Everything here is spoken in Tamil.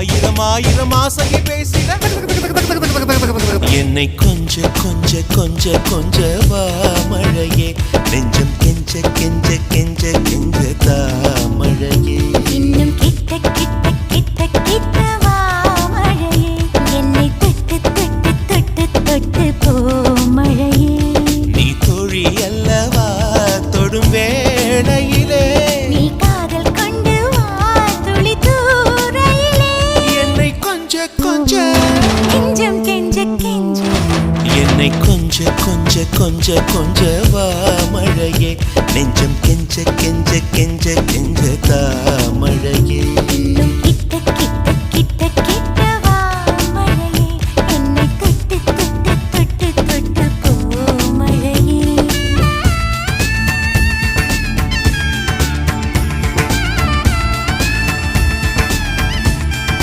ஆயிரம் ஆயிரம் ஆசையை பேசிட என்னை கொஞ்ச கொஞ்ச கொஞ்ச கொஞ்ச வா மழையே நெஞ்சம் கெஞ்ச கெஞ்ச கெஞ்ச கெஞ்ச தா மழையே இன்னும் கிட்ட கிட்ட கிட்ட கிட்ட வா மழையே என்னை தொட்டு தொட்டு தொட்டு தொட்டு போ மழையே நீ தோழி அல்லவா தொடும் வேளையிலே நீ காதல் கொண்டு வா துளி தூரையிலே என்னை கொஞ்ச கொஞ்ச கெஞ்சம் கெஞ்ச கெஞ்ச என்னை கொஞ்ச கொஞ்ச கொஞ்ச கொஞ்ச வா மழையே நெஞ்சம் கெஞ்ச கெஞ்ச கெஞ்ச கெஞ்ச தா மழையே இன்னும்